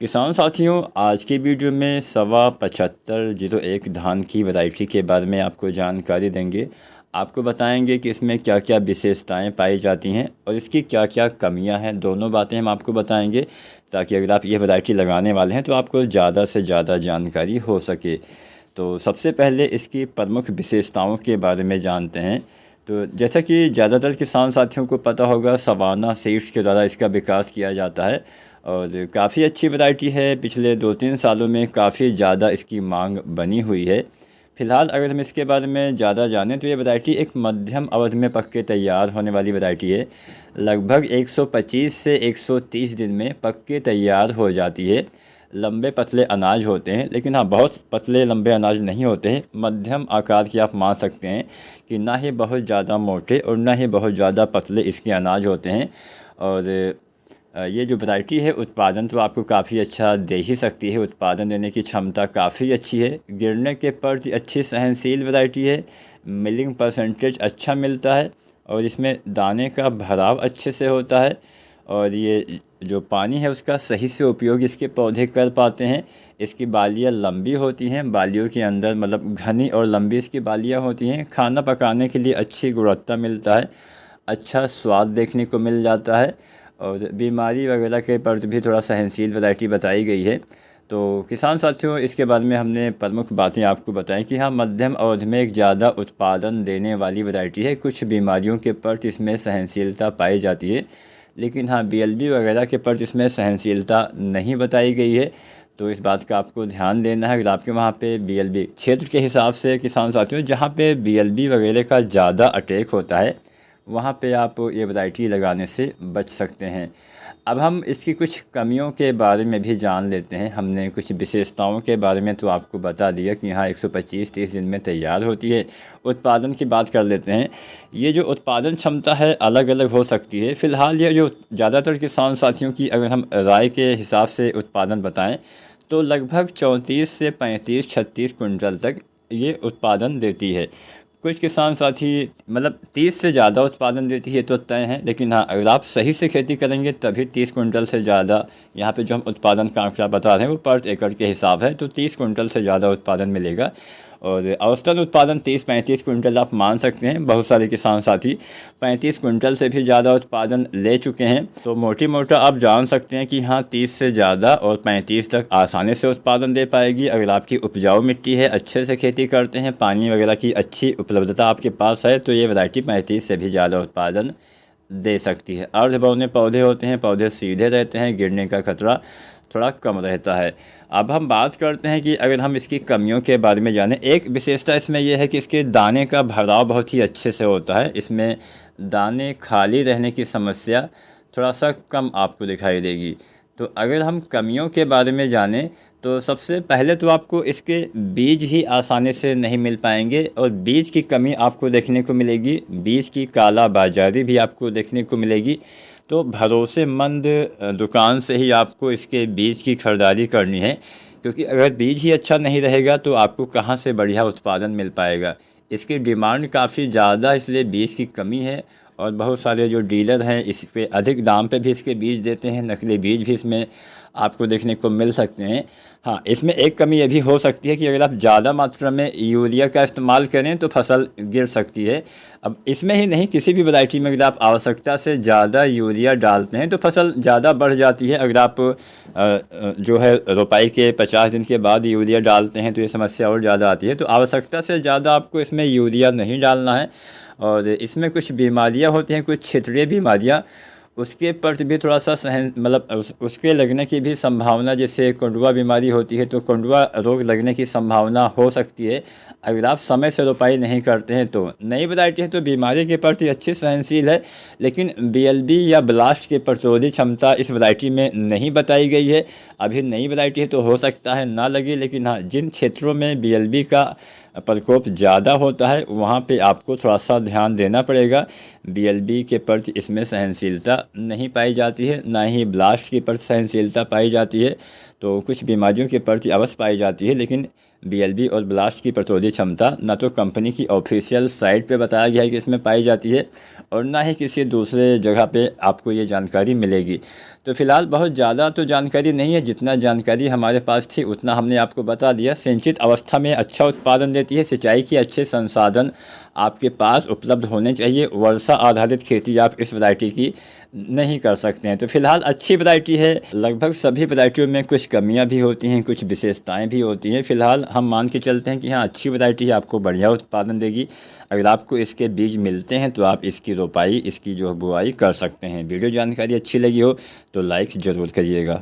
किसान साथियों, आज की वीडियो में 7501 धान की वैरायटी के बारे में आपको जानकारी देंगे। आपको बताएंगे कि इसमें क्या क्या विशेषताएं पाई जाती हैं और इसकी क्या क्या कमियां हैं। दोनों बातें हम आपको बताएंगे ताकि अगर आप ये वैरायटी लगाने वाले हैं तो आपको ज़्यादा से ज़्यादा जानकारी हो सके। तो सबसे पहले इसकी प्रमुख विशेषताओं के बारे में जानते हैं। तो जैसा कि ज़्यादातर किसान साथियों को पता होगा, सवाना सीड्स के द्वारा इसका विकास किया जाता है और काफ़ी अच्छी वैरायटी है। पिछले 2-3 सालों में काफ़ी ज़्यादा इसकी मांग बनी हुई है। फ़िलहाल अगर हम इसके बारे में ज़्यादा जानें तो ये वैरायटी एक मध्यम अवधि में पक के तैयार होने वाली वैरायटी है। लगभग 125 से 130 दिन में पक के तैयार हो जाती है। लंबे पतले अनाज होते हैं, लेकिन हाँ, बहुत पतले लंबे अनाज नहीं होते हैं। मध्यम आकार के आप मान सकते हैं कि ना ही बहुत ज़्यादा मोटे और ना ही बहुत ज़्यादा पतले इसके अनाज होते हैं। और ये जो वैरायटी है, उत्पादन तो आपको काफ़ी अच्छा दे ही सकती है। उत्पादन देने की क्षमता काफ़ी अच्छी है। गिरने के प्रति अच्छी सहनशील वैरायटी है। मिलिंग परसेंटेज अच्छा मिलता है और इसमें दाने का भराव अच्छे से होता है। और ये जो पानी है उसका सही से उपयोग इसके पौधे कर पाते हैं। इसकी बालियाँ लंबी होती हैं, बालियों के अंदर मतलब घनी और लंबी इसकी बालियाँ होती हैं। खाना पकाने के लिए अच्छी गुणवत्ता मिलता है, अच्छा स्वाद देखने को मिल जाता है और बीमारी वगैरह के प्रति भी थोड़ा सहनशील वैरायटी बताई गई है। तो किसान साथियों, इसके बारे में हमने प्रमुख बातें आपको बताएं कि हाँ, मध्यम अवधि में एक ज़्यादा उत्पादन देने वाली वैरायटी है। कुछ बीमारियों के प्रति इसमें सहनशीलता पाई जाती है, लेकिन हाँ, बीएलबी वगैरह के प्रति इसमें सहनशीलता नहीं बताई गई है। तो इस बात का आपको ध्यान देना है। अगर आपके वहाँ पे बीएलबी क्षेत्र के हिसाब से किसान साथियों, जहाँ पे बीएलबी वगैरह का ज़्यादा अटैक होता है, वहाँ पे आप ये वैरायटी लगाने से बच सकते हैं। अब हम इसकी कुछ कमियों के बारे में भी जान लेते हैं। हमने कुछ विशेषताओं के बारे में तो आपको बता दिया कि हाँ, 125-30 दिन में तैयार होती है। उत्पादन की बात कर लेते हैं। ये जो उत्पादन क्षमता है अलग अलग हो सकती है। फ़िलहाल ये जो ज़्यादातर किसान साथियों की अगर हम राय के हिसाब से उत्पादन बताएं तो लगभग 34 से 35-36 कुंटल तक ये उत्पादन देती है। कुछ किसान साथी मतलब 30 से ज़्यादा उत्पादन देती है तो तय है, लेकिन हाँ, अगर आप सही से खेती करेंगे तभी 30 कुंटल से ज़्यादा, यहाँ पे जो हम उत्पादन का आंकड़ा बता रहे हैं वो पर एकड़ के हिसाब है, तो 30 कुंटल से ज़्यादा उत्पादन मिलेगा। और औसतन उत्पादन 30-35 कुंटल आप मान सकते हैं। बहुत सारे किसान साथी 35 कुंटल से भी ज़्यादा उत्पादन ले चुके हैं। तो मोटी मोटा आप जान सकते हैं कि हाँ, 30 से ज़्यादा और 35 तक आसानी से उत्पादन दे पाएगी अगर आपकी उपजाऊ मिट्टी है, अच्छे से खेती करते हैं, पानी वगैरह की अच्छी उपलब्धता आपके पास है, तो ये वैरायटी 35 से भी ज़्यादा उत्पादन दे सकती है। अर्ध बौने पौधे होते हैं, पौधे सीधे रहते हैं, गिरने का खतरा थोड़ा कम रहता है। अब हम बात करते हैं कि अगर हम इसकी कमियों के बारे में जानें। एक विशेषता इसमें यह है कि इसके दाने का भराव बहुत ही अच्छे से होता है। इसमें दाने खाली रहने की समस्या थोड़ा सा कम आपको दिखाई देगी। तो अगर हम कमियों के बारे में जानें तो सबसे पहले तो आपको इसके बीज ही आसानी से नहीं मिल पाएंगे और बीज की कमी आपको देखने को मिलेगी। बीज की काला बाजारी भी आपको देखने को मिलेगी। तो भरोसेमंद दुकान से ही आपको इसके बीज की खरीदारी करनी है, क्योंकि अगर बीज ही अच्छा नहीं रहेगा तो आपको कहाँ से बढ़िया उत्पादन मिल पाएगा। इसकी डिमांड काफ़ी ज़्यादा, इसलिए बीज की कमी है। और बहुत सारे जो डीलर हैं इस पे अधिक दाम पे भी इसके बीज देते हैं। नकली बीज भी इसमें आपको देखने को मिल सकते हैं। हाँ, इसमें एक कमी ये भी हो सकती है कि अगर आप ज़्यादा मात्रा में यूरिया का इस्तेमाल करें तो फसल गिर सकती है। अब इसमें ही नहीं, किसी भी वैरायटी में अगर आप आवश्यकता से ज़्यादा यूरिया डालते हैं तो फसल ज़्यादा बढ़ जाती है। अगर आप जो है रोपाई के 50 दिन के बाद यूरिया डालते हैं तो ये समस्या और ज़्यादा आती है। तो आवश्यकता से ज़्यादा आपको इसमें यूरिया नहीं डालना है। और इसमें कुछ बीमारियां होती हैं, कुछ क्षेत्रीय बीमारियां, उसके प्रति भी थोड़ा सा सहन मतलब उसके लगने की भी संभावना, जैसे कंडुआ बीमारी होती है तो कंडुआ रोग लगने की संभावना हो सकती है अगर आप समय से रोपाई नहीं करते हैं। तो नई वैरायटी है तो बीमारी के प्रति अच्छी सहनशील है, लेकिन बीएलबी या ब्लास्ट के प्रतिरोधी क्षमता इस वैरायटी में नहीं बताई गई है। अभी नई वैरायटी है तो हो सकता है ना लगे, लेकिन हाँ, जिन क्षेत्रों में बीएलबी का प्रकोप ज़्यादा होता है वहाँ पे आपको थोड़ा सा ध्यान देना पड़ेगा। बीएलबी के प्रति इसमें सहनशीलता नहीं पाई जाती है, ना ही ब्लास्ट के प्रति सहनशीलता पाई जाती है। तो कुछ बीमारियों के प्रति अवश्य पाई जाती है, लेकिन बीएलबी और ब्लास्ट की प्रतिरोधी क्षमता ना तो कंपनी की ऑफिशियल साइट पे बताया गया है कि इसमें पाई जाती है और ना ही किसी दूसरे जगह पे आपको ये जानकारी मिलेगी। तो फिलहाल बहुत ज़्यादा तो जानकारी नहीं है, जितना जानकारी हमारे पास थी उतना हमने आपको बता दिया। सिंचित अवस्था में अच्छा उत्पादन देती है। सिंचाई के अच्छे संसाधन आपके पास उपलब्ध होने चाहिए। वर्षा आधारित खेती आप इस वैरायटी की नहीं कर सकते हैं। तो फिलहाल अच्छी वैरायटी है। लगभग सभी वैरायटियों में कुछ कमियां भी होती हैं, कुछ विशेषताएं भी होती हैं। फिलहाल हम मान के चलते हैं कि हाँ, अच्छी वैरायटी है, आपको बढ़िया उत्पादन देगी। अगर आपको इसके बीज मिलते हैं तो आप इसकी रोपाई, इसकी जो बुआई कर सकते हैं। वीडियो जानकारी अच्छी लगी हो तो लाइक ज़रूर करिएगा।